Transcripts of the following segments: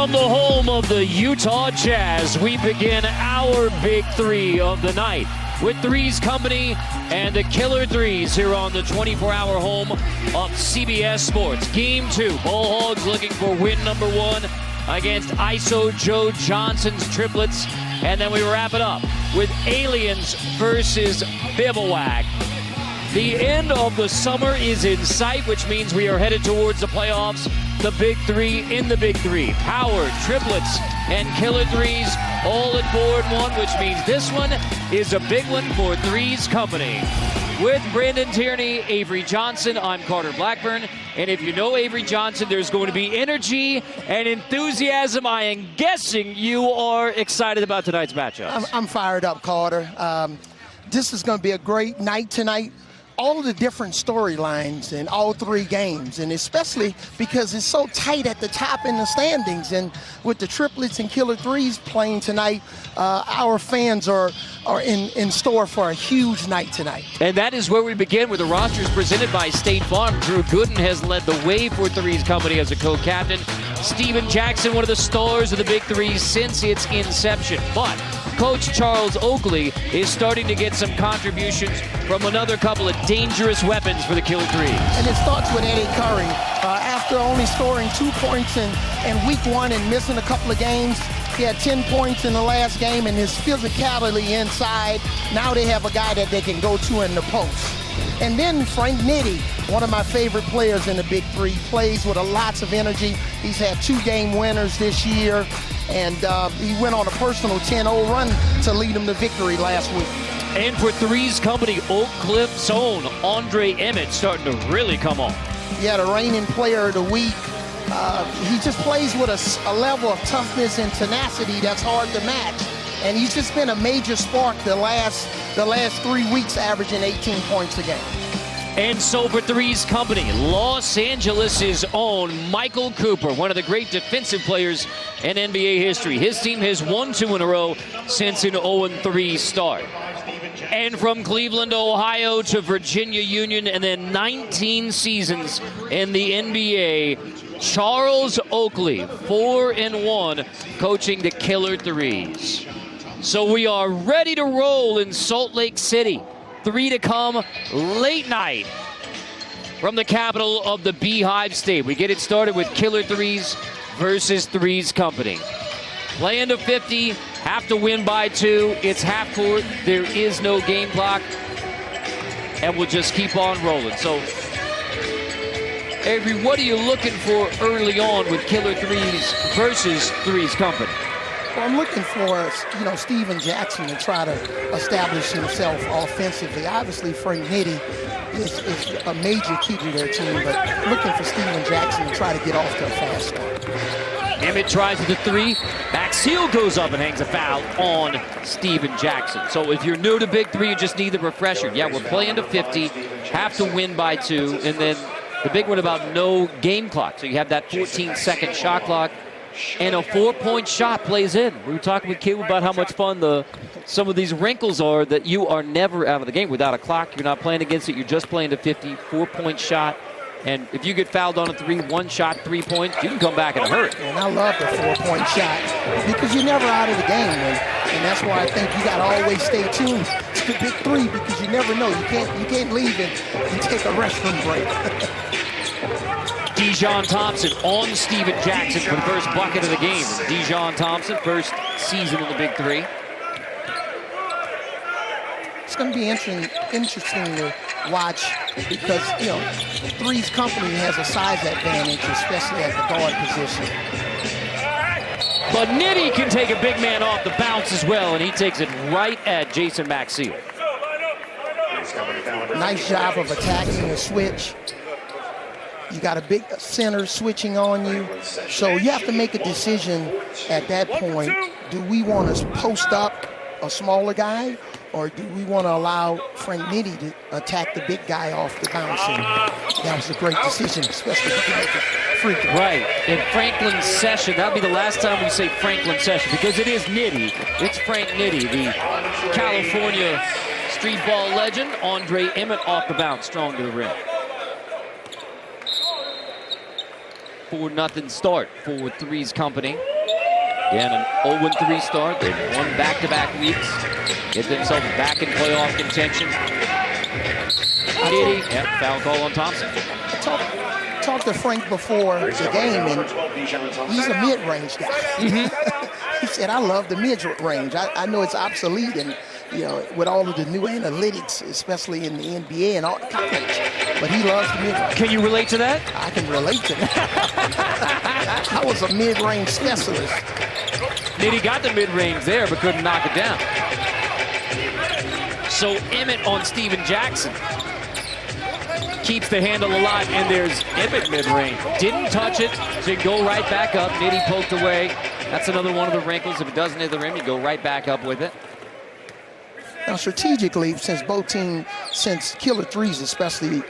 From the home of the Utah Jazz, we begin our Big Three of the night with 3's company and the Killer 3's here on the 24-hour home of CBS Sports. Game 2, Bullhogs looking for win number 1 against ISO Joe Johnson's triplets. And then we wrap it up with Aliens versus Bivouac. The end of the summer is in sight, which means we are headed towards the playoffs. The Big Three in the Big Three. Power, triplets, and Killer 3's all in 4-1, which means this one is a big one for 3's company. With Brandon Tierney, Avery Johnson, I'm Carter Blackburn. And if you know Avery Johnson, there's going to be energy and enthusiasm. I am guessing you are excited about tonight's matchup. I'm fired up, Carter. This is going to be a great night tonight. All of the different storylines in all 3 games, and especially because it's so tight at the top in the standings. And with the triplets and Killer 3's playing tonight, our fans are in store for a huge night tonight. And that is where we begin with the rosters presented by State Farm. Drew Gooden has led the way for 3's company as a co-captain. Steven Jackson, one of the stars of the Big Three since its inception. But Coach Charles Oakley is starting to get some contributions from another couple of dangerous weapons for the Killer 3's. And it starts with Eddie Curry. After only scoring 2 points in week 1 and missing a couple of games, he had 10 points in the last game, and his physicality inside, now they have a guy that they can go to in the post. And then Frank Nitti, one of my favorite players in the Big Three, plays with lots of energy. He's had 2-game winners this year, and he went on a personal 10-0 run to lead them to victory last week. And for 3's company, Oak Cliff's own Andre Emmett starting to really come on. Yeah, the reigning player of the week. He just plays with a level of toughness and tenacity that's hard to match. And he's just been a major spark the last 3 weeks, averaging 18 points a game. And so for 3's company, Los Angeles' own Michael Cooper, one of the great defensive players in NBA history. His team has won 2 in a row since an 0-3 start. And from Cleveland, Ohio to Virginia Union, and then 19 seasons in the NBA, Charles Oakley, 4-1, coaching the Killer 3's. So we are ready to roll in Salt Lake City. 3 to come late night from the capital of the Beehive State. We get it started with Killer 3's versus 3's company. Playing to 50, have to win by 2. It's half court. There is no game clock. And we'll just keep on rolling. So, Avery, what are you looking for early on with Killer 3's versus 3's company? Well, I'm looking for, Steven Jackson to try to establish himself offensively. Obviously, Frank Nitti is a major key to their team, but looking for Steven Jackson to try to get off to a fast start. Emmett tries with the 3. Maxfield goes up and hangs a foul on Steven Jackson. So if you're new to Big Three, you just need the refresher. Yeah, we're playing to 50, have to win by 2, and then the big one about no game clock. So you have that 14-second shot clock, and a 4-point shot plays in. We were talking with Q about how much fun some of these wrinkles are, that you are never out of the game without a clock. You're not playing against it. You're just playing to 50, 4-point shot. And if you get fouled on a 3, 1 shot, 3 points, you can come back in a hurry. And I love the 4-point shot because you're never out of the game. And that's why I think you got to always stay tuned to the Big Three, because you never know. You can't leave and take a restroom break. Dijon Thompson on Steven Jackson for the first bucket of the game. Dijon Thompson, first season in the Big Three. It's going to be interesting to watch because, 3's company has a size advantage, especially at the guard position. But Nitti can take a big man off the bounce as well, and he takes it right at Jason Maxfield. Nice job of attacking the switch. You got a big center switching on you. So you have to make a decision at that point. Do we want to post up a smaller guy, or do we want to allow Frank Nitti to attack the big guy off the bounce? And that was a great decision, especially if you make it free throw. Right. In Franklin Session, that'll be the last time we say Franklin Session, because it is Nitti. It's Frank Nitti, the California street ball legend. Andre Emmett off the bounce, strong to the rim. 4-0 start for 3's company. Again, an 0-3 start. They've won back-to-back weeks. Get themselves back in playoff contention. Foul call on Thompson. Talked to Frank before the game, and he's a mid-range guy. He said, I love the mid-range. I know it's obsolete, and with all of the new analytics, especially in the NBA and all college, but he loves the mid-range. Can you relate to that? I can relate to that. I was a mid-range specialist. Nitty got the mid-range there, but couldn't knock it down. So Emmett on Steven Jackson keeps the handle alive, and there's Emmett mid-range. Didn't touch it, so you go right back up. Nitty poked away. That's another one of the wrinkles. If it doesn't hit the rim, you go right back up with it. Now, strategically, since Killer 3's especially,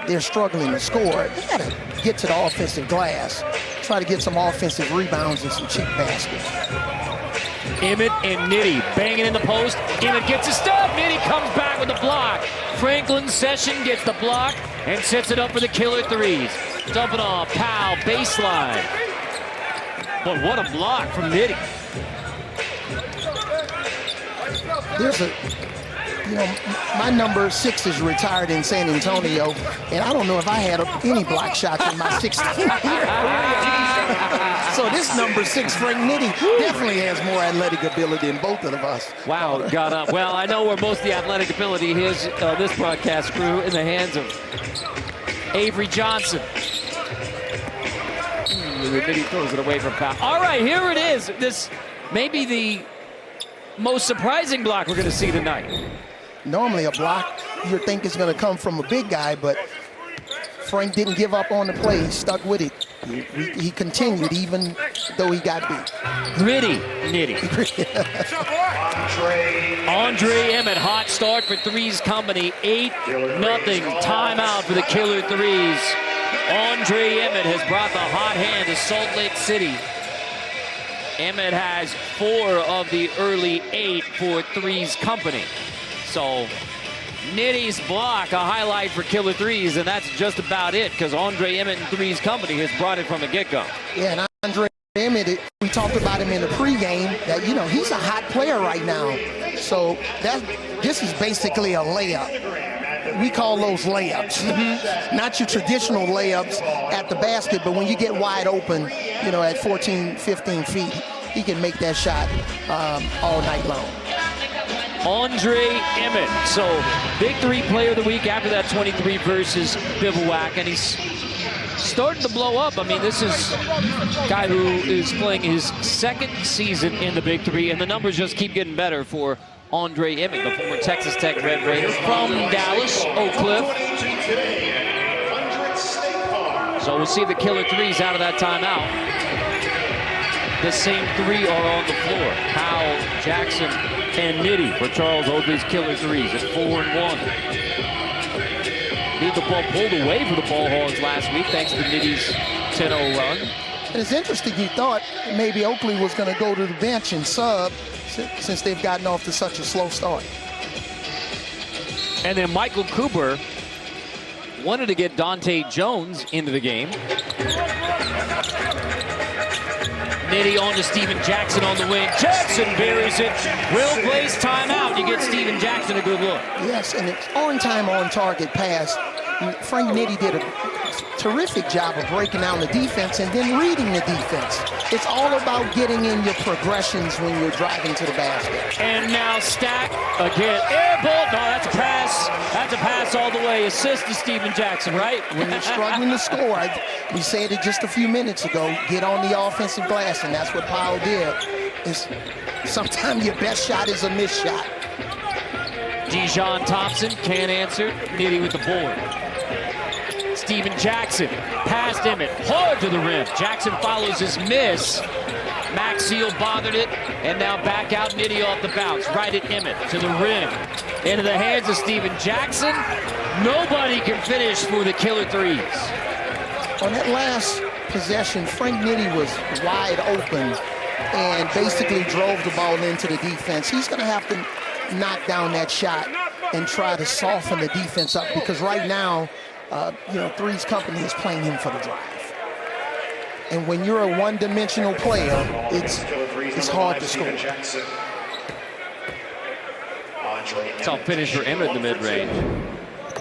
they're struggling to score, they got to get to the offensive glass, try to get some offensive rebounds and some cheap baskets. Emmett and Nitty banging in the post. Emmett gets his stuff. Nitty comes back with the block. Franklin Session gets the block and sets it up for the Killer 3's. Dumping off, Powell, baseline. But what a block from Nitty. There's my number 6 is retired in San Antonio, and I don't know if I had any block shots in my 16 years. So this number 6, Frank Nitty, definitely has more athletic ability than both of us. Wow, got up. Well, I know where most of the athletic ability is, this broadcast crew, in the hands of Avery Johnson. Nitty throws it away from Powell. All right, here it is. This may be the most surprising block we're going to see tonight. Normally a block you think is going to come from a big guy, but Frank didn't give up on the play. He stuck with it. He continued even though he got beat. Gritty Nitty. Andre Emmett, hot start for 3's company. 8-0 timeout for the Killer 3's. Andre Emmett has brought the hot hand to Salt Lake City. Emmett has 4 of the early 8 for 3's company. So Nitty's block, a highlight for Killer 3's, and that's just about it, because Andre Emmett and 3's company has brought it from the get-go. Yeah, and Andre Emmett, we talked about him in the pregame, that, he's a hot player right now. So this is basically a layup. We call those layups. Not your traditional layups at the basket, but when you get wide open, at 14, 15 feet, he can make that shot all night long. Andre Emmett, so Big 3 player of the week after that 23 versus Bivouac, and he's starting to blow up. I mean, this is a guy who is playing his second season in the Big 3, and the numbers just keep getting better for Andre Emmett, the former Texas Tech Red Raider from Dallas, Oak Cliff. So we'll see the Killer 3's out of that timeout. The same 3 are on the floor. Powell, Jackson, and Nitty for Charles Oakley's Killer 3's at 4-1. Need the ball pulled away for the Ball Hogs last week thanks to Nitty's 10-0 run. And it's interesting, you thought maybe Oakley was going to go to the bench and sub since they've gotten off to such a slow start. And then Michael Cooper wanted to get Dante Jones into the game. Nitty on to Steven Jackson on the wing. Jackson buries it. Will plays timeout. You get Steven Jackson a good look. Yes, and it's on-time, on-target pass. Frank Nitty did a terrific job of breaking down the defense and then reading the defense. It's all about getting in your progressions when you're driving to the basket. And now Stack again. Air ball. No, that's a pass. That's a pass all the way. Assist to Steven Jackson, right? When you're struggling to score, we said it just a few minutes ago, get on the offensive glass, and that's what Powell did. Sometimes your best shot is a missed shot. Dijon Thompson can't answer. Nitty with the board. Steven Jackson past Emmett, hard to the rim. Jackson follows his miss. Max Seal bothered it, and now back out Nitty off the bounce. Right at Emmett to the rim. Into the hands of Steven Jackson. Nobody can finish for the Killer 3's. On that last possession, Frank Nitty was wide open and basically drove the ball into the defense. He's going to have to knock down that shot and try to soften the defense up, because right now, 3's company is playing him for the drive. And when you're a one-dimensional player, it's hard to score. Tough finish for Emmett in the mid-range.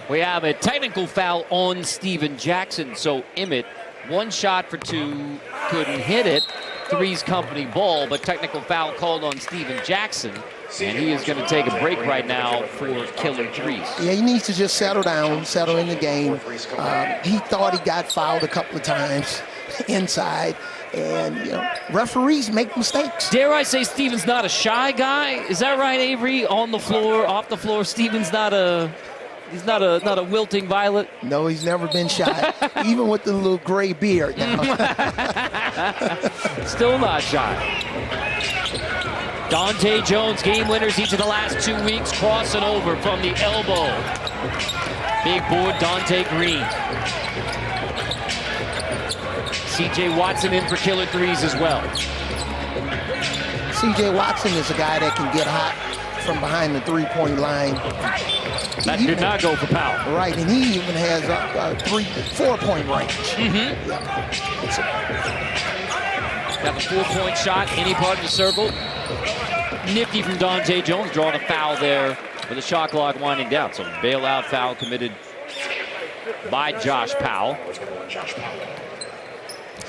We have a technical foul on Steven Jackson. So Emmett, 1 shot for 2, couldn't hit it. 3's company ball, but technical foul called on Steven Jackson. And he is going to take a break right now for Killer 3's. Yeah, he needs to just settle down, settle in the game. He thought he got fouled a couple of times inside. And, you know, referees make mistakes. Dare I say Steven's not a shy guy? Is that right, Avery? On the floor, off the floor, Steven's not a wilting violet? No, he's never been shy, even with the little gray beard now. Still not shy. Dante Jones, game winners each of the last 2 weeks, crossing over from the elbow. Big board, Dante Green. C.J. Watson in for Killer 3's as well. C.J. Watson is a guy that can get hot from behind the three-point line. That did not go for Powell. Right, and he even has a 4-point range. Mm-hmm. Yeah. Got the 4-point shot, any part of the circle. Nifty from Dante Jones, drawing a foul there with the shot clock winding down. So bailout foul committed by Josh Powell.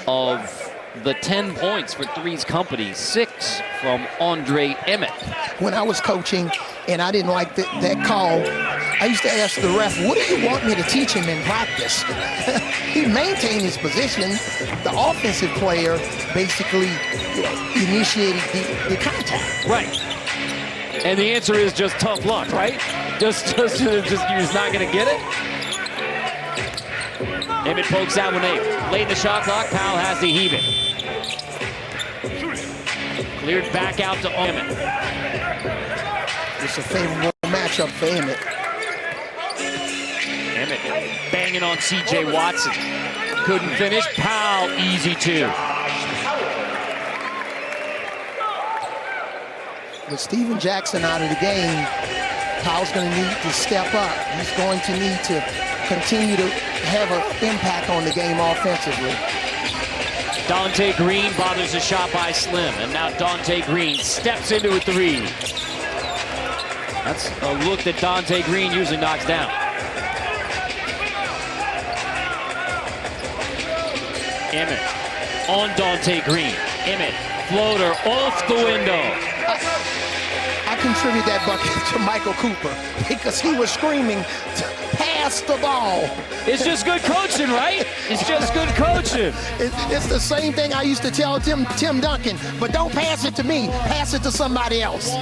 Of the 10 points for 3's company, 6 from Andre Emmett. When I was coaching and I didn't like that call, I used to ask the ref, what do you want me to teach him in practice? He maintained his position. The offensive player basically initiated the contact. Right. And the answer is just tough luck, right? Just you're just not going to get it. Emmett pokes that one in. Late in the shot clock, Powell has to heave it. Cleared back out to Emmett. It's a favorable matchup for Emmett. Emmett banging on C.J. Watson. Couldn't finish. Powell, easy 2. With Steven Jackson out of the game, Powell's going to need to step up. He's going to need to continue to have an impact on the game offensively. Dante Green bothers a shot by Slim, and now Dante Green steps into a 3. That's a look that Dante Green usually knocks down. Emmett on Dante Green. Emmett, floater off the window. I contribute that bucket to Michael Cooper because he was screaming, pass the ball. It's just good coaching, right? It's just good coaching. It's the same thing I used to tell Tim Duncan, but don't pass it to me, pass it to somebody else.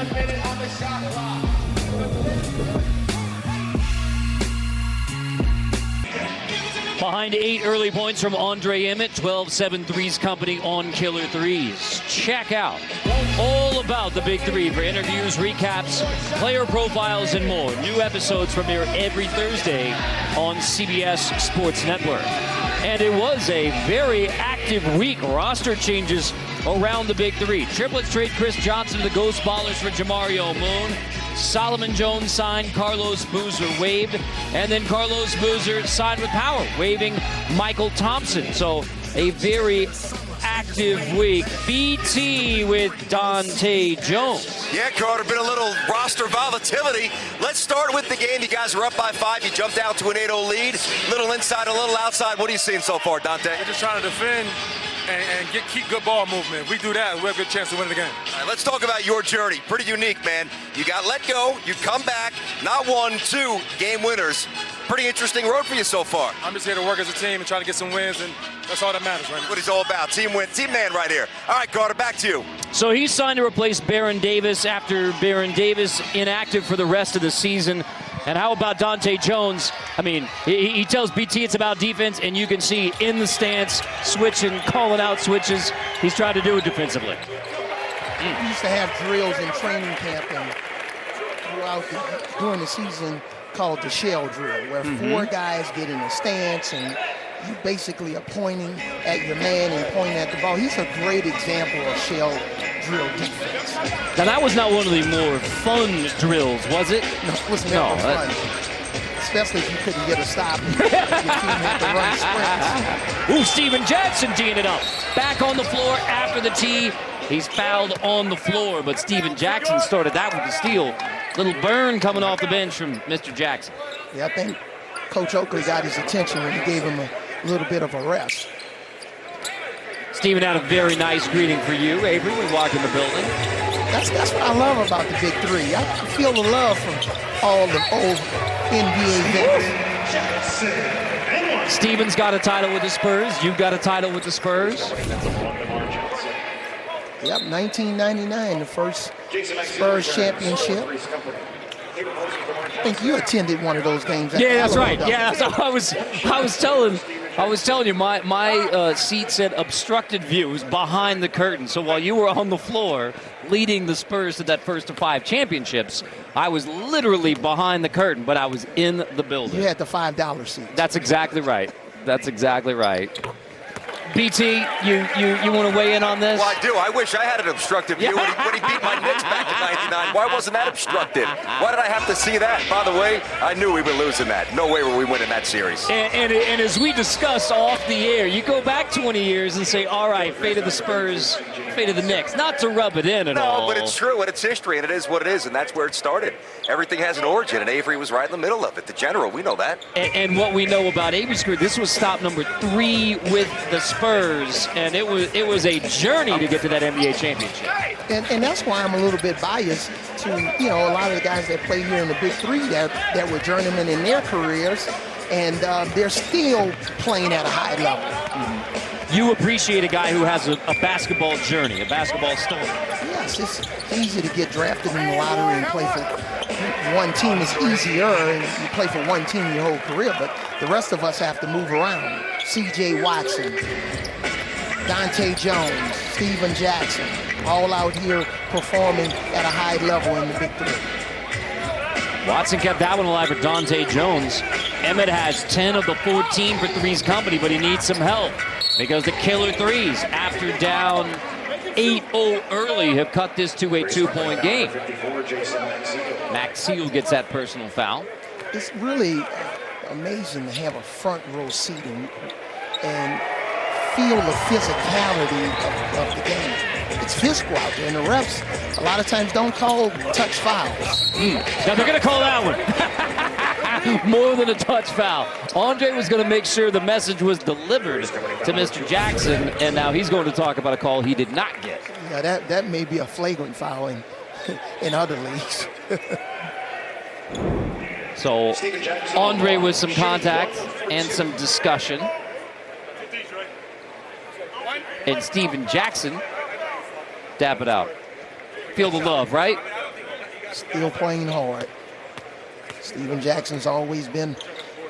Behind 8 early points from Andre Emmett, 12-7 3's company on Killer 3's. Check out all about the Big 3 for interviews, recaps, player profiles, and more. New episodes premiere every Thursday on CBS Sports Network. And it was a very active week. Roster changes around the Big 3. Triplets trade Chris Johnson to the Ghost Ballers for Jamario Moon. Solomon Jones signed, Carlos Boozer waived, and then Carlos Boozer signed with Power, waiving Michael Thompson. So a very active week. BT with Dante Jones. Yeah, Carter, been a little roster volatility. Let's start with the game. You guys are up by 5. You jumped down to an 8-0 lead. Little inside, a little outside. What are you seeing so far, Dante? We're just trying to defend and keep good ball movement. If we do that, we have a good chance to win the game. All right, let's talk about your journey. Pretty unique, man. You got let go, you come back, not 1, 2 game winners. Pretty interesting road for you so far. I'm just here to work as a team and try to get some wins, and that's all that matters right now. What he's all about, team win, team man right here. All right, Carter, back to you. So he signed to replace Baron Davis after Baron Davis inactive for the rest of the season. And how about Dante Jones? I mean, he tells BT it's about defense, and you can see in the stance, switching, calling out switches. He's trying to do it defensively. We used to have drills in training camp and during the season called the shell drill, where 4 guys get in a stance and you basically are pointing at your man and pointing at the ball. He's a great example of shell drill defense. Now, that was not one of the more fun drills, was it? No, it was never fun. especially if you couldn't get a stop and your team had to run sprints. Ooh, Steven Jackson teeing it up. Back on the floor after the tee. He's fouled on the floor, but Steven Jackson started that with the steal. Little burn coming off the bench from Mr. Jackson. Yeah, I think Coach Oakley got his attention when he gave him a little bit of a rest. Steven had a very nice greeting for you, Avery, when you walked in the building. That's what I love about the Big 3. I feel the love from all the old NBA vets. Steven's got a title with the Spurs. You've got a title with the Spurs. Yep, 1999, the first Spurs championship. I think you attended one of those games. Yeah, that's right. Yeah, so I was telling you, my seat said obstructed views behind the curtain. So while you were on the floor leading the Spurs to that first of 5 championships, I was literally behind the curtain, but I was in the building. You had the $5 seat. That's exactly right. That's exactly right. BT, you want to weigh in on this? Well, I do. I wish I had an obstructive view when he beat my Knicks back in '99. Why wasn't that obstructed? Why did I have to see that? By the way, I knew we were losing that. No way were we winning that series. And as we discussed off the air, you go back 20 years and say, all right, fate of the Spurs, fate of the Knicks. Not to rub it in at all. No, but it's true, and it's history, and it is what it is, and that's where it started. Everything has an origin, and Avery was right in the middle of it. The general, we know that. And what we know about Avery's career, this was stop number 3 with the Spurs, and it was a journey to get to that NBA championship. And that's why I'm a little bit biased to, a lot of the guys that play here in the Big 3 that were journeymen in their careers, and they're still playing at a high level. You appreciate a guy who has a basketball journey, a basketball story. Yes, it's easy to get drafted in the lottery and play for one team. Is easier, and you play for one team your whole career, but the rest of us have to move around. C.J. Watson, Dante Jones, Steven Jackson, all out here performing at a high level in the Big 3. Watson kept that one alive for Dante Jones. Emmett has 10 of the 14 for 3's company, but he needs some help because the killer 3's, after down 8-0 early, have cut this to a 2-point game. Maxfield gets that personal foul. It's really amazing to have a front row seat and feel the physicality of the game. It's physical out there, and the refs a lot of times don't call touch fouls. Now they're going to call that one. More than a touch foul. Andre was going to make sure the message was delivered to Mr. Jackson, and now he's going to talk about a call he did not get. Yeah, that may be a flagrant foul in other leagues. So Andre with some contact and some discussion. And Steven Jackson dap it out. Feel the love, right? Still playing hard. Steven Jackson's always been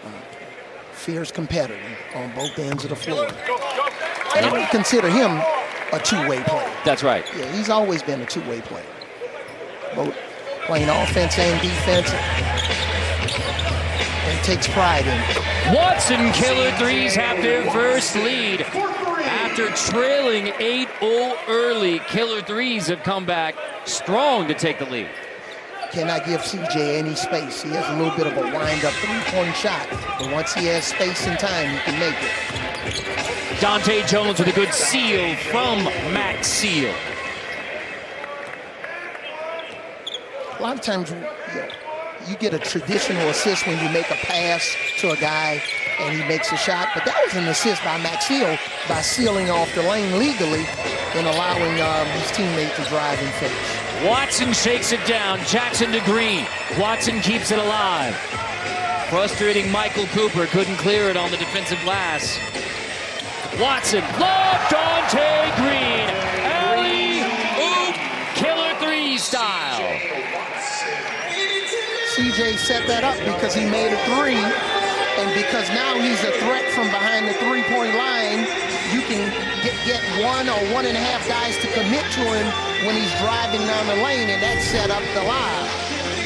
a fierce competitor on both ends of the floor. And we consider him a two-way player. That's right. Yeah, he's always been a two-way player. Both playing offense and defense. And takes pride in it. Watson killer 3's have their first lead. After trailing 8-0 early, killer 3's have come back strong to take the lead. Cannot give CJ any space. He has a little bit of a wind-up three-point shot. But once he has space and time, he can make it. Dante Jones with a good seal from Max Seal. A lot of times, you get a traditional assist when you make a pass to a guy and he makes a shot. But that was an assist by Max Seal by sealing off the lane legally and allowing his teammate to drive and finish. Watson shakes it down. Jackson to Green. Watson keeps it alive. Frustrating Michael Cooper. Couldn't clear it on the defensive glass. Watson. Lob Dante Green. Alley-oop. Killer 3 style. CJ set that up because he made a three. And because now he's a threat from behind the three-point line, you can get 1 or 1.5 guys to commit to him when he's driving down the lane, and that set up the lob.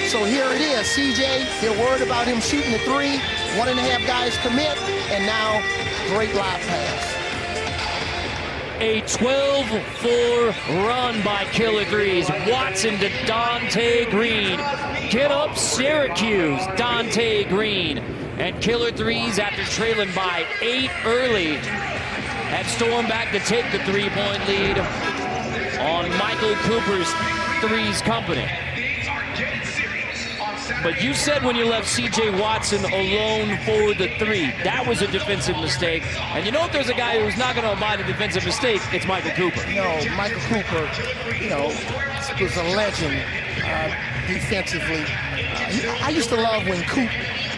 So here it is. CJ, they're worried about him shooting the three. 1.5 guys commit, and now great lob pass. A 12-4 run by Killer 3's. Watson to Dante Green. Get up, Syracuse, Dante Green. And Killer 3's, after trailing by 8 early, had stormed back to take the 3-point lead on Michael Cooper's 3's company. But you said when you left C.J. Watson alone for the 3, that was a defensive mistake. And you know if there's a guy who's not going to abide a defensive mistake, it's Michael Cooper. No, Michael Cooper, was a legend defensively. I used to love when Coop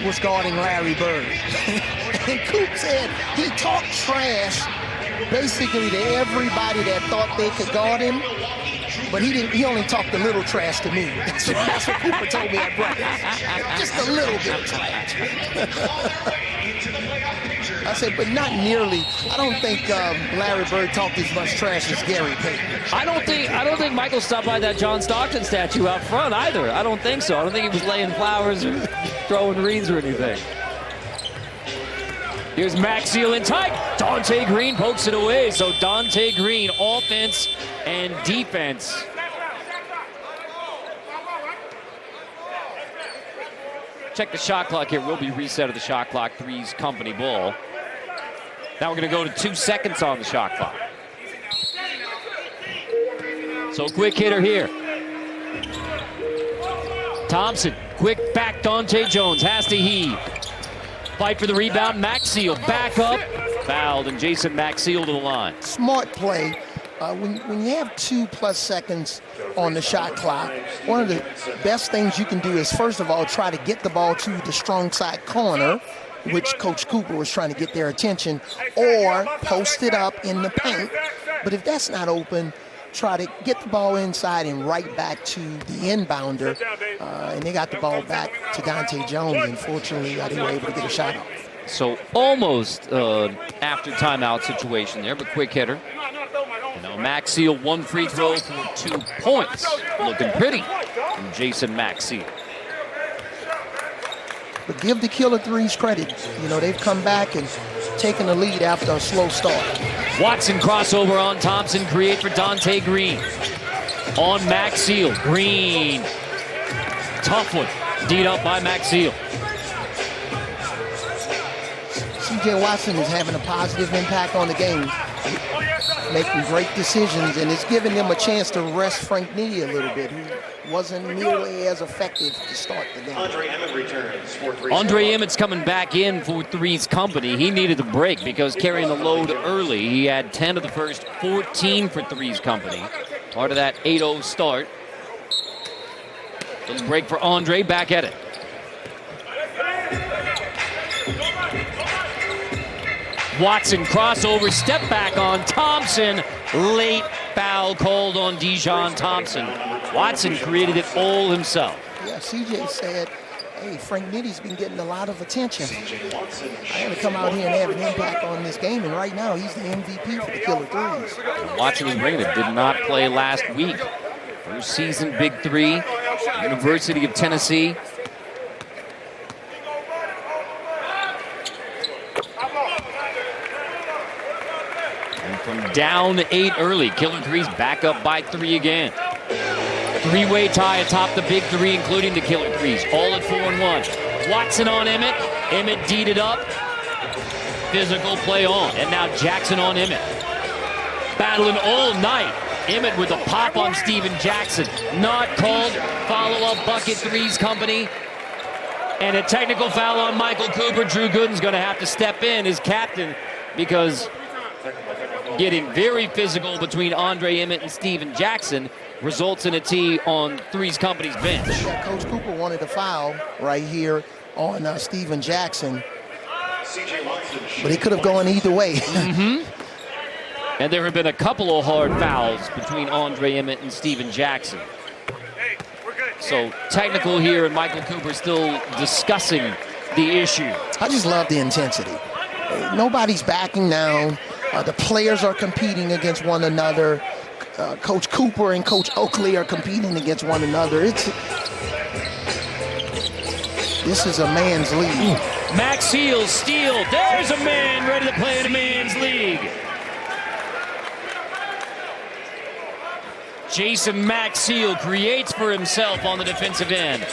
was guarding Larry Bird. And Coop said he talked trash basically to everybody that thought they could guard him. But he only talked a little trash to me. That's what Cooper told me at breakfast. Just a little bit of trash. I said, but not nearly. I don't think Larry Bird talked as much trash as Gary Payton. I don't think Michael stopped by that John Stockton statue out front either. I don't think so. I don't think he was laying flowers or throwing wreaths or anything. Here's Maxiel in tight. Dante Green pokes it away. So Dante Green, offense and defense. Check the shot clock here. We'll be reset of the shot clock. 3's company ball. Now we're going to go to 2 seconds on the shot clock. So quick hitter here. Thompson, quick back. Dante Jones has to heave. Fight for the rebound. Maxiel back up. Fouled, and Jason Maxiel to the line. Smart play. When you have 2+ seconds on the shot clock, one of the best things you can do is, first of all, try to get the ball to the strong side corner, which Coach Cooper was trying to get their attention, or post it up in the paint. But if that's not open, try to get the ball inside and right back to the inbounder. And they got the ball back to Dante Jones. Unfortunately, they were able to get a shot off. So almost after timeout situation there, but quick hitter. Maxiel, 1 free throw for 2 points. Looking pretty from Jason Maxiel. But give the Killer 3's credit. They've come back and taken the lead after a slow start. Watson crossover on Thompson, create for Dante Green. On Maxiel, Green. Tough one, D'd up by Maxiel. C.J. Watson is having a positive impact on the game, making great decisions, and it's giving them a chance to rest Frank Nitti a little bit, who wasn't nearly as effective to start the game. Andre Emmett's coming back in for 3's company. He needed a break because carrying the load early. He had 10 of the first 14 for 3's company. Part of that 8-0 start. Little break for Andre, back at it. Watson crossover, step back on Thompson. Late foul called on Dijon Thompson. Watson created it all himself. Yeah, CJ said, hey, Frank Nitti's been getting a lot of attention. I had to come out here and have an impact on this game, and right now he's the MVP for the Killer 3's. Watson was bringing it, did not play last week. First season, Big 3, University of Tennessee. From down 8 early, Killer 3's back up by 3 again. 3-way tie atop the Big 3, including the Killer 3's. All at 4-1. Watson on Emmett. Emmett D'd it up. Physical play on. And now Jackson on Emmett. Battling all night. Emmett with a pop on Steven Jackson. Not called. Follow-up bucket, 3's company. And a technical foul on Michael Cooper. Drew Gooden's going to have to step in as captain because getting very physical between Andre Emmett and Steven Jackson results in a tee on 3's company's bench. Yeah, Coach Cooper wanted a foul right here on Steven Jackson, but he could have gone either way. And there have been a couple of hard fouls between Andre Emmett and Steven Jackson. So technical here, and Michael Cooper still discussing the issue. I just love the intensity. Nobody's backing down. The players are competing against one another. Coach Cooper and Coach Oakley are competing against one another. This is a man's league. Maxiel steal. There's a man ready to play in a man's league. Jason Maxiell creates for himself on the defensive end.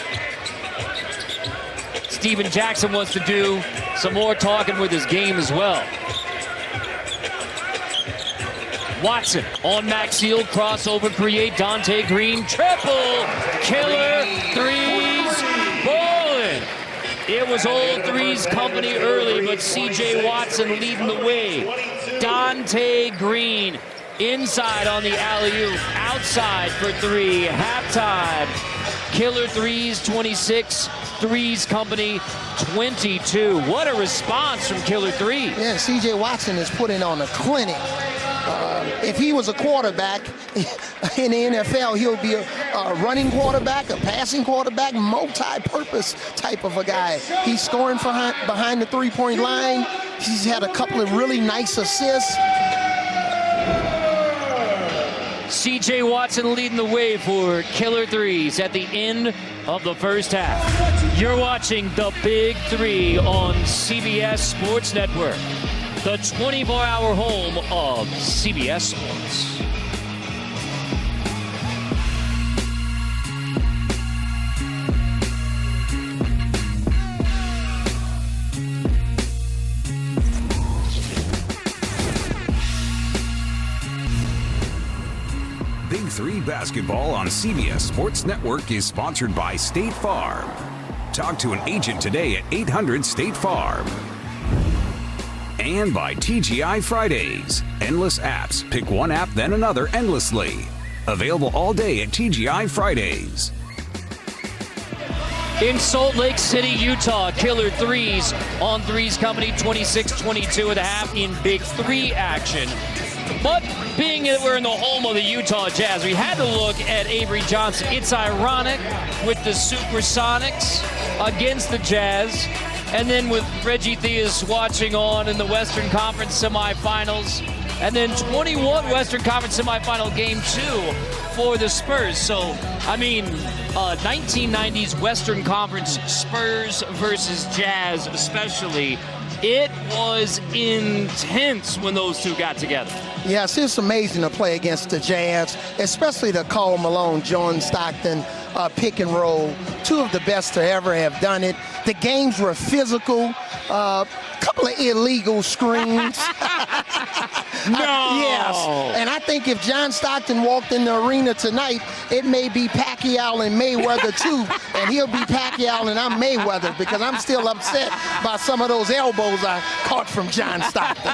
Steven Jackson wants to do some more talking with his game as well. Watson on Maxiell, crossover, create, Dante Green, triple, killer, threes, bowling. It was old Threes company early, but C.J. Watson leading the way. Dante Green inside on the alley-oop, outside for three, halftime. Killer Threes 26, Threes company 22. What a response from Killer Threes. Yeah, C.J. Watson is putting on a clinic. If he was a quarterback in the NFL, he'll be a running quarterback, a passing quarterback, multi-purpose type of a guy. He's scoring behind the three-point line. He's had a couple of really nice assists. C.J. Watson leading the way for Killer Threes at the end of the first half. You're watching the Big 3 on CBS Sports Network, the 24-hour home of CBS Sports. Big 3 basketball on CBS Sports Network is sponsored by State Farm. Talk to an agent today at 800-STATE-FARM. And by TGI Fridays. Endless apps. Pick one app, then another endlessly. Available all day at TGI Fridays. In Salt Lake City, Utah, Killer Threes on Threes Company 26-22 at the half in Big 3 action. But being that we're in the home of the Utah Jazz, we had to look at Avery Johnson. It's ironic with the Supersonics against the Jazz, and then with Reggie Theus watching on in the Western Conference semifinals, and then 21 Western Conference semifinal game 2 for the Spurs. So, I mean, 1990s Western Conference Spurs versus Jazz especially. It was intense when those two got together. Yes, it's amazing to play against the Jazz, especially the Karl Malone, John Stockton pick and roll. Two of the best to ever have done it. The games were physical. Couple of illegal screens. No. Yes. And I think if John Stockton walked in the arena tonight, it may be Pacquiao and Mayweather too. And he'll be Pacquiao and I'm Mayweather, because I'm still upset by some of those elbows I caught from John Stockton.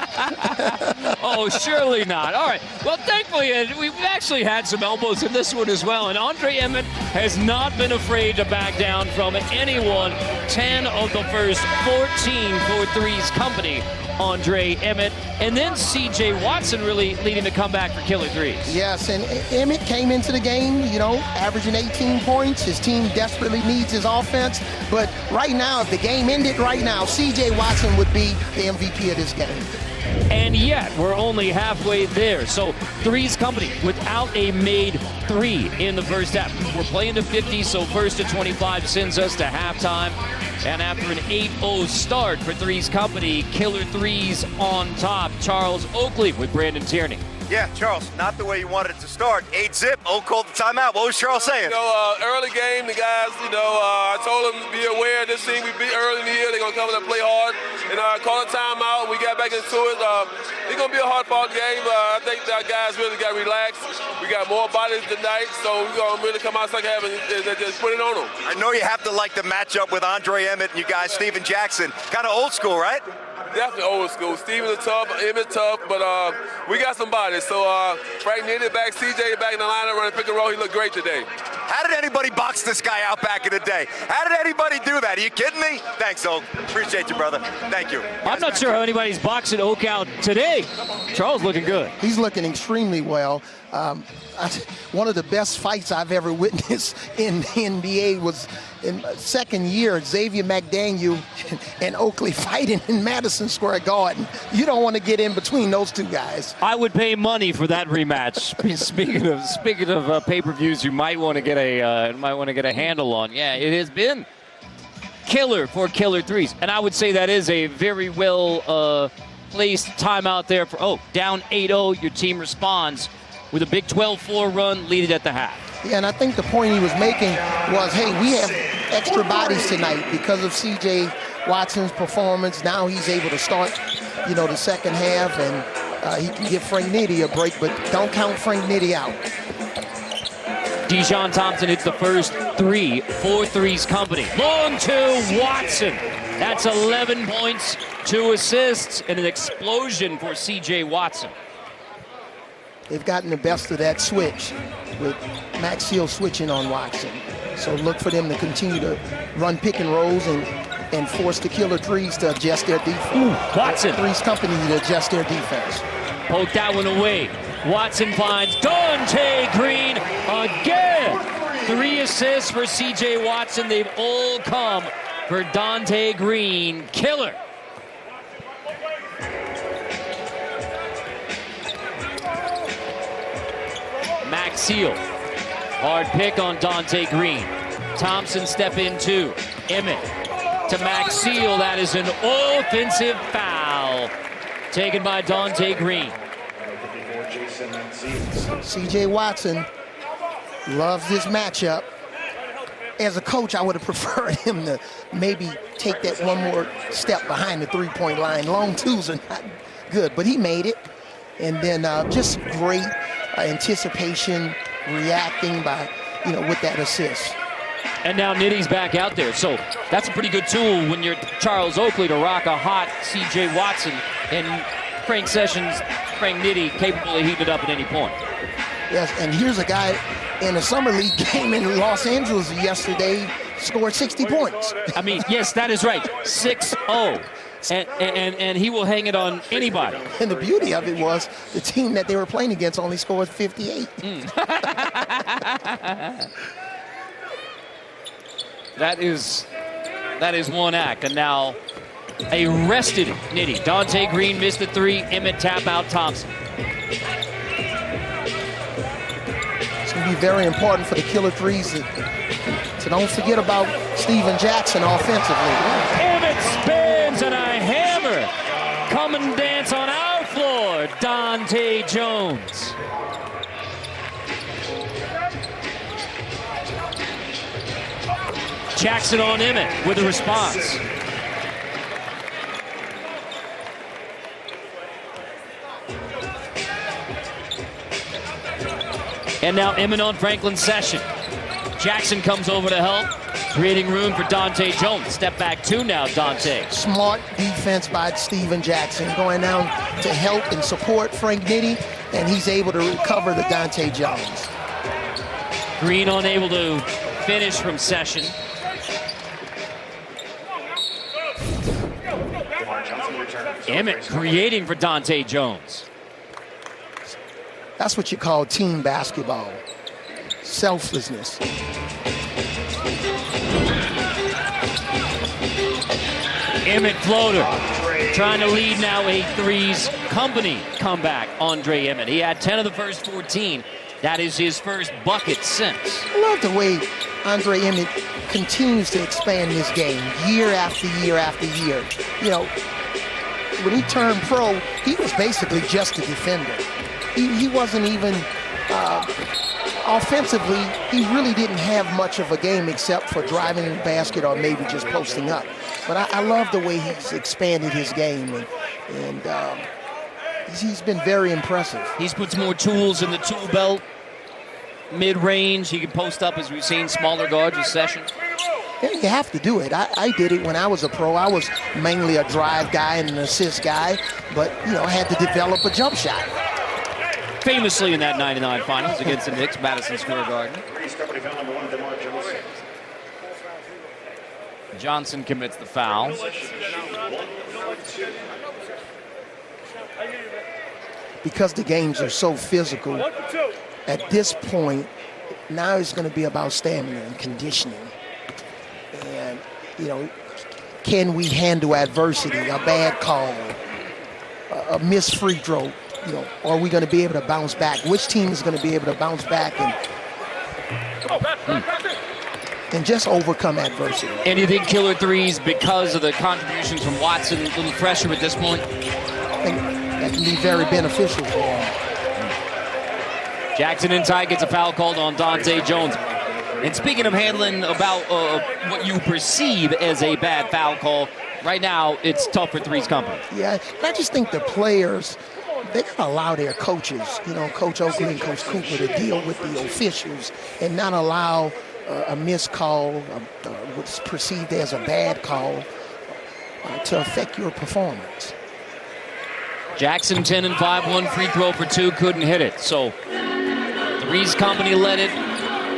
Oh, surely not. All right. Well, thankfully, we've actually had some elbows in this one as well. And Andre Emmett has not been afraid to back down from anyone. 10 of the first 14 for Threes company, Andre Emmett. And then C.J. Watson really leading the comeback for Killer Threes. Yes, and Emmett came into the game, averaging 18 points. His team desperately needs his offense. But right now, if the game ended right now, C.J. Watson would be the MVP of this game. And yet, we're only halfway there. So, Threes company without a made three in the first half. We're playing to 50, so first to 25 sends us to halftime. And after an 8-0 start for Threes company, Killer Threes on top. Charles Oakley with Brandon Tierney. Yeah, Charles, not the way you wanted it to start. 8-zip, called the timeout. What was Charles saying? Early game, the guys, I told them to be aware of this thing. We beat early in the year. They're going to come in and play hard. And call a timeout. We got back into it. It's going to be a hard-fought game. I think our guys really got relaxed. We got more bodies tonight, so we're going to really come out second half and just put it on them. I know you have to like the matchup with Andre Emmett and you guys, Steven Jackson. Kind of old school, right? Definitely old school. Steven is tough, Emmett tough, but we got some bodies. So Frank needed back, CJ back in the lineup, running pick and roll. He looked great today. How did anybody box this guy out back in the day? How did anybody do that? Are you kidding me? Thanks, Oak. Appreciate you, brother. Thank you. I'm not sure how anybody's boxing Oak out today. Charles looking good. He's looking extremely well. One of the best fights I've ever witnessed in the NBA was in second year, Xavier McDaniel and Oakley fighting in Madison Square Garden. You don't want to get in between those two guys. I would pay money for that rematch. Speaking of pay-per-views, you might want to get a handle on. Yeah, it has been killer for Killer Threes, and I would say that is a very well placed timeout there for down 8-0. Your team responds with a Big 12-4 run, lead it at the half. Yeah, and I think the point he was making was, hey, we have extra bodies tonight because of C.J. Watson's performance. Now he's able to start, the second half, and he can give Frank Nitti a break, but don't count Frank Nitti out. Dijon Thompson hits the first 3 for 3's company. Long to Watson. That's 11 points, 2 assists, and an explosion for C.J. Watson. They've gotten the best of that switch with Max Seal switching on Watson. So look for them to continue to run pick and rolls and force the Killer 3's to adjust their defense. Ooh, Watson. 3's company to adjust their defense. Poke that one away. Watson finds Dante Green again. 3 assists for C.J. Watson. They've all come for Dante Green. Killer. Max Seal. Hard pick on Dante Green. Thompson step in 2. Emmett to Max Seal. That is an offensive foul taken by Dante Green. C.J. Watson loves this matchup. As a coach, I would have preferred him to maybe take that one more step behind the three-point line. Long twos are not good, but he made it. And then just great anticipation, reacting by, with that assist. And now Nitty's back out there. So that's a pretty good tool when you're Charles Oakley to rock a hot C.J. Watson and Frank Nitti capable of heating it up at any point. Yes, and here's a guy in a summer league game in Los Angeles yesterday, scored 60 points. I mean, yes, that is right. 6-0. And he will hang it on anybody. And the beauty of it was the team that they were playing against only scored 58. That is one act. And now a rested Nitti. Dante Green missed the 3. Emmett tap out Thompson. It's going to be very important for the Killer 3's to don't forget about Steven Jackson offensively. Emmett spins and a hammer. Come and dance on our floor, Dante Jones. Jackson on Emmett with a response. And now Emmett on Franklin Session. Jackson comes over to help, creating room for Dante Jones. Step back 2 now, Dante. Smart defense by Steven Jackson, going down to help and support Frank Nitti, and he's able to recover the Dante Jones. Green unable to finish from Session. Emmett creating for Dante Jones. That's what you call team basketball. Selflessness. Emmett floater. Trying to lead now a 3's company comeback. Andre Emmett. He had 10 of the first 14. That is his first bucket since. I love the way Andre Emmett continues to expand this game year after year after year. When he turned pro, he was basically just a defender. He wasn't even offensively, he really didn't have much of a game except for driving the basket or maybe just posting up. But I love the way he's expanded his game, and he's been very impressive. He's put some more tools in the tool belt. Mid-range, he can post up, as we've seen, smaller guards with Session. Yeah, you have to do it. I did it when I was a pro. I was mainly a drive guy and an assist guy, but, I had to develop a jump shot. Famously in that 99 finals against the Knicks, Madison Square Garden. Johnson commits the foul. Because the games are so physical, at this point, now it's going to be about stamina and conditioning. And, can we handle adversity, a bad call, a missed free throw? Are we going to be able to bounce back? Which team is going to be able to bounce back and just overcome adversity? And you think Killer 3's, because of the contributions from Watson, a little fresher at this point? I think that can be very beneficial for him. Jackson inside gets a foul called on Dante Jones. And speaking of handling about what you perceive as a bad foul call, right now it's tough for 3's company. Yeah, I just think the players, they gotta allow their coaches, Coach Oakley and Coach Cooper, to deal with the officials and not allow a missed call, what's perceived as a bad call, to affect your performance. Jackson 10 and 5, one free throw for 2, couldn't hit it. So 3's company led it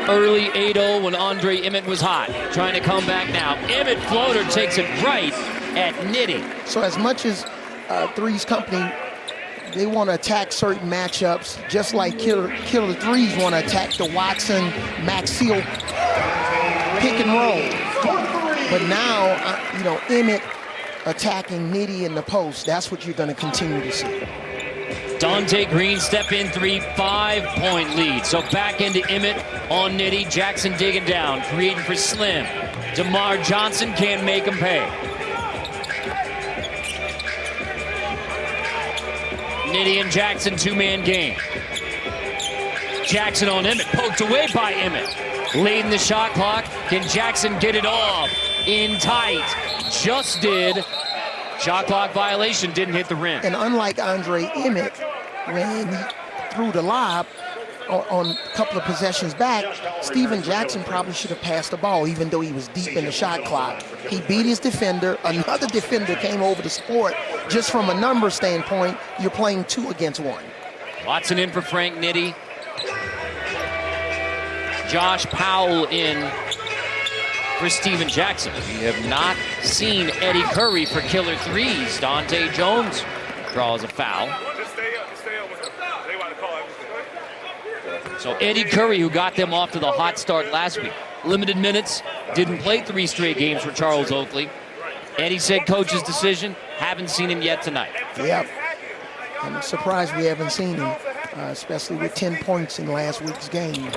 early 8-0 when Andre Emmett was hot. Trying to come back now. Emmett floater takes it right at Nitty. So as much as 3's company, they want to attack certain matchups, just like Killer 3's want to attack the Watson, Maxfield pick and roll. But now, Emmett attacking Nitty in the post, that's what you're going to continue to see. Dante Green step in 3, 5-point lead. So back into Emmett on Nitty. Jackson digging down, creating for Slim. DerMARR Johnson can't make him pay. Nitty and Jackson, two-man game. Jackson on Emmett, poked away by Emmett. Leading the shot clock. Can Jackson get it off? In tight. Just did. Shot clock violation, didn't hit the rim. And unlike Andre Emmett, when he threw the lob on a couple of possessions back, Steven Jackson probably should have passed the ball, even though he was deep in the shot clock. He beat his defender. Another defender came over to support. Just from a number standpoint, you're playing 2 against 1. Watson in for Frank Nitty. Josh Powell in for Steven Jackson. We have not seen Eddie Curry for Killer 3's. Dante Jones draws a foul. So Eddie Curry, who got them off to the hot start last week. Limited minutes, didn't play 3 straight games for Charles Oakley. Eddie said coach's decision, haven't seen him yet tonight. Yep. I'm surprised we haven't seen him, especially with 10 points in last week's game.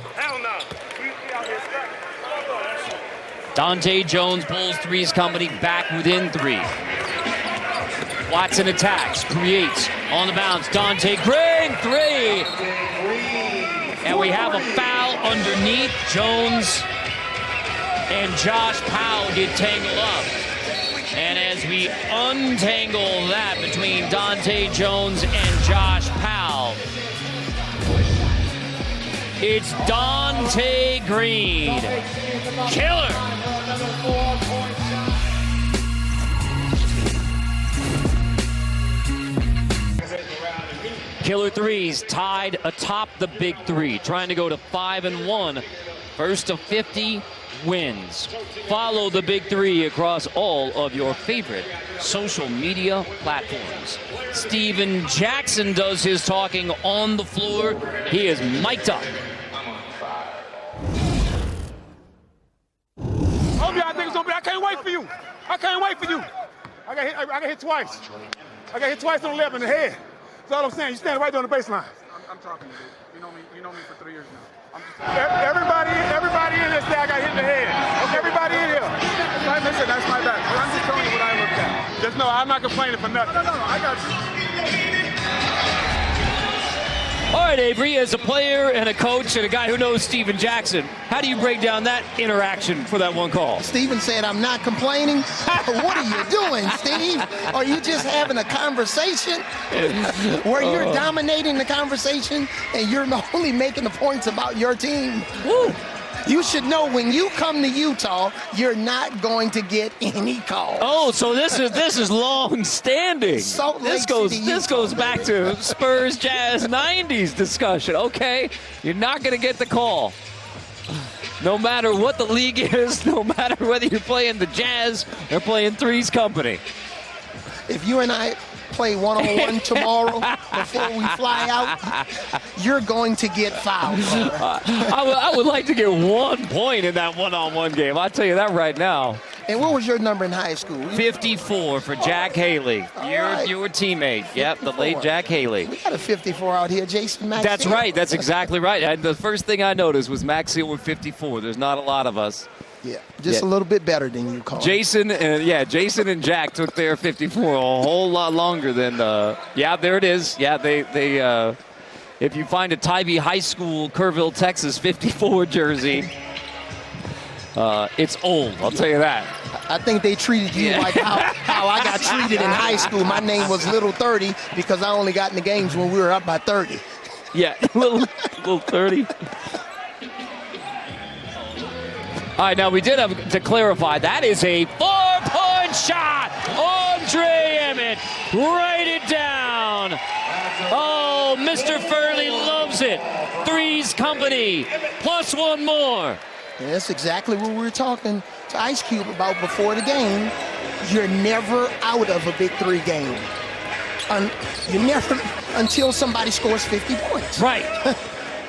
Dante Jones pulls 3's company back within 3. Watson attacks, creates, on the bounce. Dante Green, 3. And we have a foul underneath. Jones and Josh Powell get tangled up. And as we untangle that between Dante Jones and Josh Powell, it's Dante Green. Killer. Killer 3's tied atop the Big 3, trying to go to 5-1. First to 50 wins. Follow the Big 3 across all of your favorite social media platforms. Steven Jackson does his talking on the floor. He is mic'd up. I think it's gonna be. I can't wait for you. I can't wait for you. I got hit twice. I got hit twice on the left in the head. That's all I'm saying. You stand right there on the baseline. I'm talking to you. You know me for 3 years now. Everybody in this day, I got hit in the head. Okay. Everybody in here. Listen, that's my bad. I'm just telling you what I looked at. Just know I'm not complaining for nothing. No, I got you. All right, Avery, as a player and a coach and a guy who knows Steven Jackson, how do you break down that interaction for that one call? Steven said, I'm not complaining. What are you doing, Steve? Are you just having a conversation where you're dominating the conversation and you're only making the points about your team? Woo. You should know when you come to Utah, you're not going to get any calls. Oh, so this is long standing. This goes back to Spurs Jazz 90s discussion. Okay, you're not going to get the call. No matter what the league is, no matter whether you're playing the Jazz or playing 3's company. If you and I play one-on-one tomorrow before we fly out, you're going to get fouled. I would like to get 1 point in that one-on-one game. I'll tell you that right now. And what was your number in high school? 54 for Jack Haley. Your teammate. 54. Yep, the late Jack Haley. We got a 54 out here, Jason Maxill. That's right. That's exactly right. And the first thing I noticed was Maxill with 54. There's not a lot of us. Yeah, just a little bit better than you, Carl. Jason and Jack took their 54 a whole lot longer than. Yeah, there it is. Yeah, they if you find a Tybee High School, Kerrville, Texas, 54 jersey, it's old, I'll tell you that. I think they treated you like how I got treated in high school. My name was Little 30 because I only got in the games when we were up by 30. Yeah, little 30. All right, now we did have to clarify, that is a 4-point shot. Andre Emmett, write it down. Oh, Mr. Furley loves it. 3's company, plus one more. And that's exactly what we were talking to Ice Cube about before the game. You're never out of a Big 3 game. You're never until somebody scores 50 points. Right.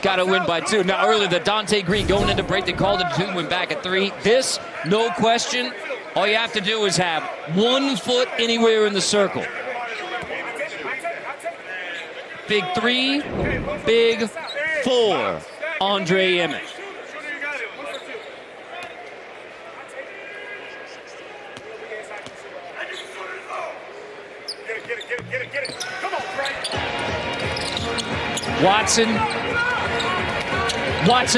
Got to win by 2. Now, earlier, the Dante Green going into break, they called it 2, went back at 3. This, no question, all you have to do is have 1 foot anywhere in the circle. Big 3, Big 4, Andre Emmett. Watson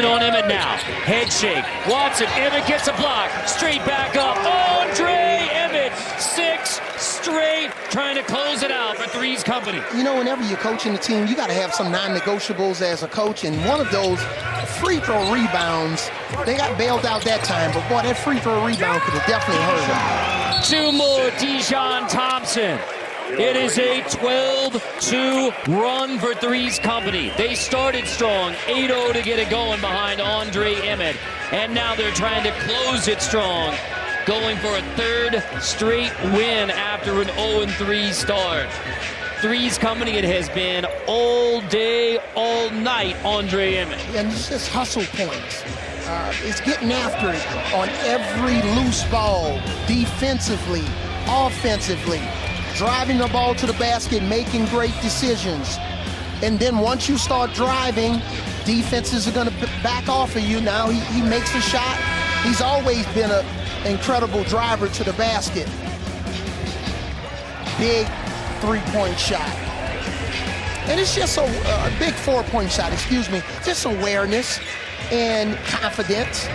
on Emmett now. Head shake. Watson. Emmett gets a block. Straight back up. Andre Emmett. 6 straight. Trying to close it out for 3's company. You know, whenever you're coaching a team, you got to have some non-negotiables as a coach. And one of those free throw rebounds, they got bailed out that time. But, boy, that free throw rebound could have definitely hurt them. 2 more. Dijon Thompson. It is a 12-2 run for 3's company. They started strong, 8-0 to get it going behind Andre Emmett. And now they're trying to close it strong, going for a 3rd straight win after an 0-3 start. 3's company, it has been all day, all night, Andre Emmett. And it's just hustle points. It's getting after it on every loose ball, defensively, offensively. Driving the ball to the basket, making great decisions. And then once you start driving, defenses are going to back off of you. Now he makes the shot. He's always been an incredible driver to the basket. Big 3-point shot. And it's just a big 4-point shot, excuse me. Just awareness and confidence.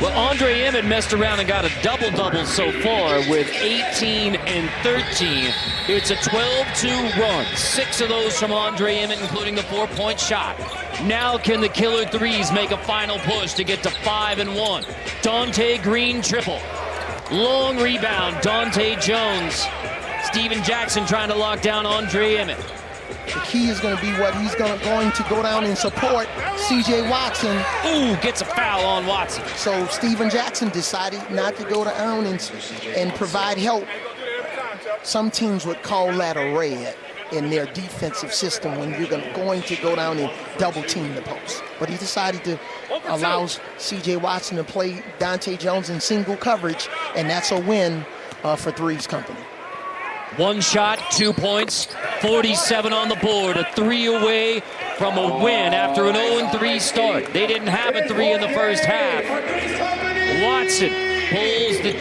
Well, Andre Emmett messed around and got a double-double so far with 18 and 13. It's a 12-2 run. 6 of those from Andre Emmett, including the 4-point shot. Now can the Killer 3's make a final push to get to 5-1. Dante Green triple. Long rebound, Dante Jones. Steven Jackson trying to lock down Andre Emmett. The key is going to be what he's going to go down and support C.J. Watson. Ooh, gets a foul on Watson. So Steven Jackson decided not to go down and provide help. Some teams would call that a red in their defensive system when you're going to go down and double team the post. But he decided to allow C.J. Watson to play Dante Jones in single coverage, and that's a win for 3's company. 1 shot, 2 points, 47 on the board, a 3 away from a win after an 0-3 start. They didn't have a 3 in the first half. Watson pulls the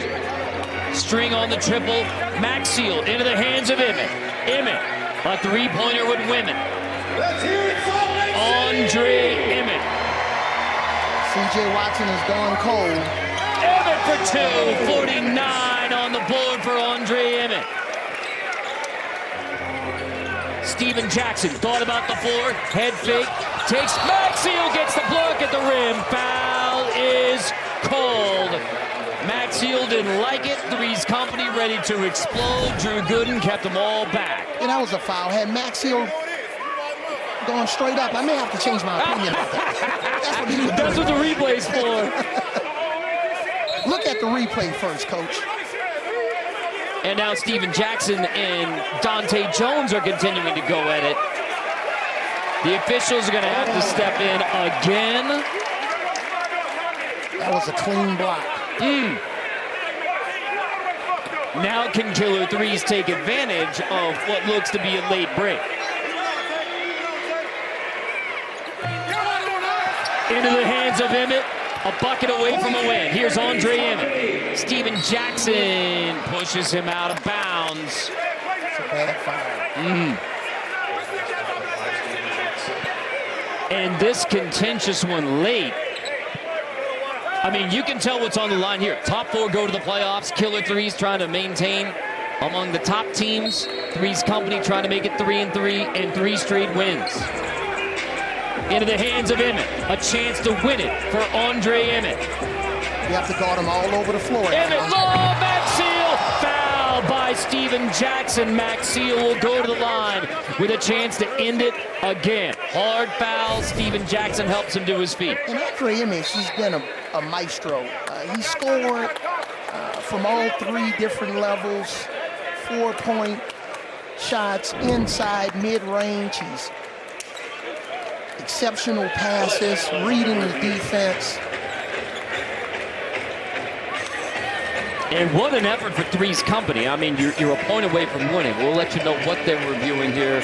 string on the triple. Maxiel into the hands of Emmett. Emmett, a 3-pointer with women. Andre Emmett. C.J. Watson has gone cold. Emmett for 2, 49 on the board for Andre Emmett. Steven Jackson thought about the floor, head fake, takes, Maxiel gets the block at the rim, foul is called. Maxiel didn't like it, 3's company ready to explode. Drew Gooden kept them all back. And that was a foul. Had Maxiel going straight up, I may have to change my opinion about that. That's what the replay's for. Look at the replay first, Coach. And now Steven Jackson and Dante Jones are continuing to go at it. The officials are going to have to step in again. That was a clean block. Now can Killer 3's take advantage of what looks to be a late break. Into the hands of Emmett. A bucket away from a win. Here's Andre Emmett. Steven Jackson pushes him out of bounds. It's a bad foul. and this contentious one late. I mean, you can tell what's on the line here. Top 4 go to the playoffs. Killer 3's trying to maintain among the top teams. 3's company trying to make it 3-3 and 3 straight wins. Into the hands of Emmett. A chance to win it for Andre Emmett. You have to guard him all over the floor. Emmett, low, Maxfield, foul by Steven Jackson. Maxfield will go to the line with a chance to end it again. Hard foul. Steven Jackson helps him to his feet. And Andre Emmett, he's been a maestro. He scored from all 3 different levels, 4-point shots, inside, mid-range. He's exceptional passes, reading the defense. And what an effort for 3's company. I mean, you're a point away from winning. We'll let you know what they're reviewing here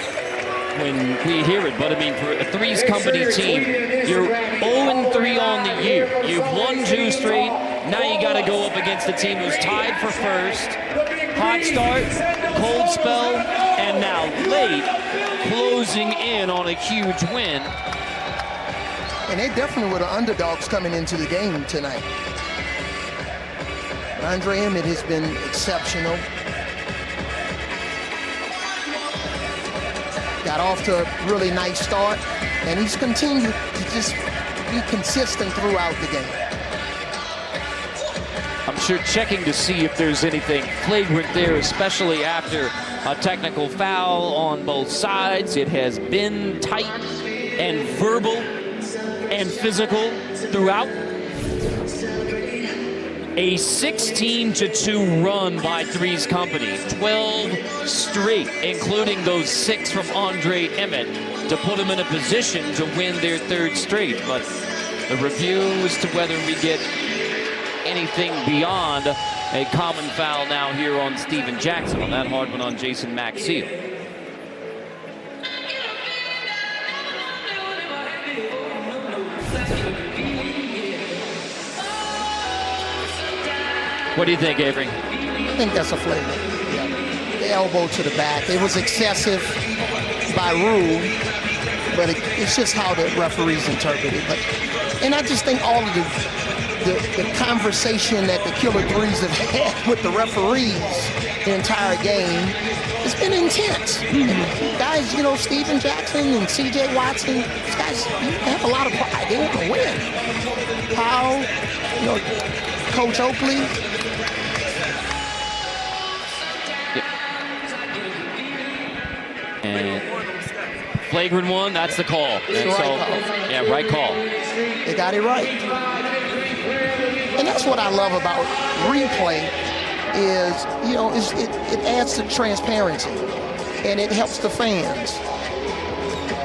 when we hear it. But, I mean, for a 3's company team, you're 0-3 on the year. You've won 2 straight. Now you got to go up against a team who's tied for first. Hot start, cold spell, and now late, closing in on a huge win. And they definitely were the underdogs coming into the game tonight. Andre Emmett has been exceptional. Got off to a really nice start, and he's continued to just be consistent throughout the game. I'm sure checking to see if there's anything flagrant there, especially after a technical foul on both sides. It has been tight and verbal and physical throughout. A 16-2 run by 3's company, 12 straight, including those 6 from Andre Emmett, to put them in a position to win their 3rd straight. But the review as to whether we get anything beyond a common foul now here on Steven Jackson on that hard one on Jason Maxfield. What do you think, Avery? I think that's a flagrant. Yeah. The elbow to the back. It was excessive by rule, but it's just how the referees interpret it. And I just think all of the conversation that the Killer 3's have had with the referees the entire game has been intense. And guys, you know, Steven Jackson and C.J. Watson, these guys have a lot of pride. They want to win. Powell, you know, Coach Oakley. And flagrant one, that's the call. And right call. Yeah, right call. They got it right. And that's what I love about replay is, you know, it adds to transparency and it helps the fans.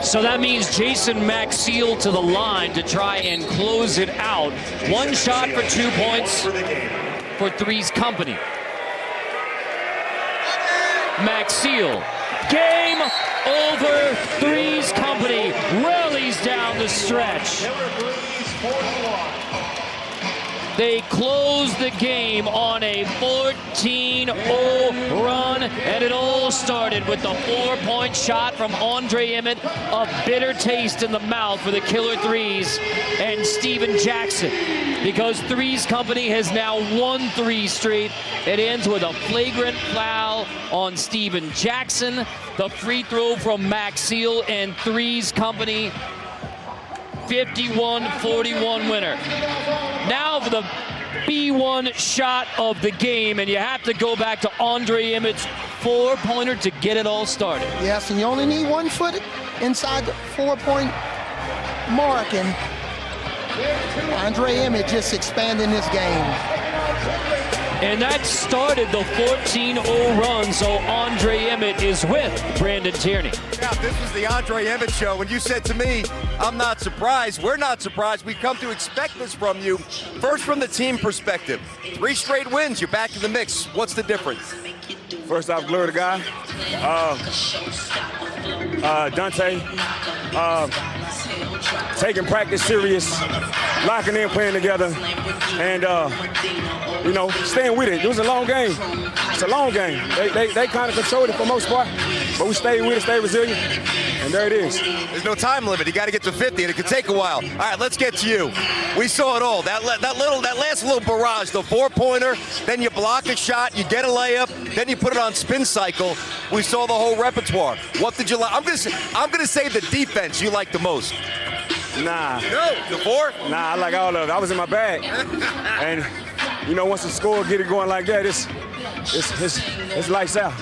So that means Jason Maxfield to the line to try and close it out. 1 shot for 2 points for 3's company. Maxfield, game over. 3's company rallies down the stretch. They close the game on a 14-0 run, and it all started with the 4-point shot from Andre Emmett, a bitter taste in the mouth for the Killer 3's and Steven Jackson, because 3's company has now won 3 straight. It ends with a flagrant foul on Steven Jackson, the free throw from Maxfield, and 3's company 51-41 winner. Now for the B1 shot of the game, and you have to go back to Andre Emmett's 4-pointer to get it all started. Yes, and you only need 1 foot inside the 4-point mark, and Andre Emmett just expanding this game. And that started the 14-0 run, so Andre Emmett is with Brandon Tierney. Yeah, this was the Andre Emmett show. When you said to me, I'm not surprised, we're not surprised, we've come to expect this from you. First, from the team perspective, 3 straight wins, you're back in the mix. What's the difference? First off, glory to God. Dante, taking practice serious, locking in, playing together, and you know, staying with it. It was a long game. It's a long game. They kind of controlled it for the most part, but we stayed with it, stayed resilient, And there it is. There's no time limit. You got to get to 50, and it could take a while. All right, let's get to you. We saw it all. That last little barrage, the 4-pointer, then you block a shot, you get a layup, then you put it on spin cycle. We saw the whole repertoire. What did you like? I'm gonna say the defense you like the most. Nah. No. The 4? Nah, I like all of it. I was in my bag. And, you know, once the score get it going like that, it's lights out.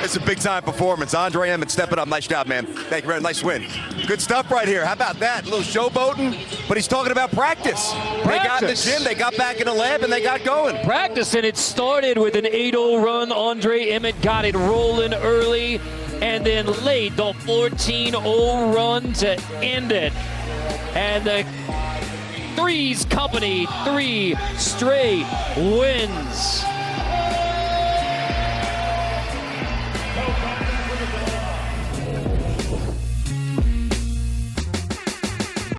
It's a big-time performance. Andre Emmett stepping up. Nice job, man. Thank you very much. Nice win. Good stuff right here. How about that? A little showboating, but he's talking about practice. They got in the gym, they got back in the lab, and they got going. Practice, and it started with an 8-0 run. Andre Emmett got it rolling early and then laid the 14-0 run to end it. And the 3's company, 3 straight wins.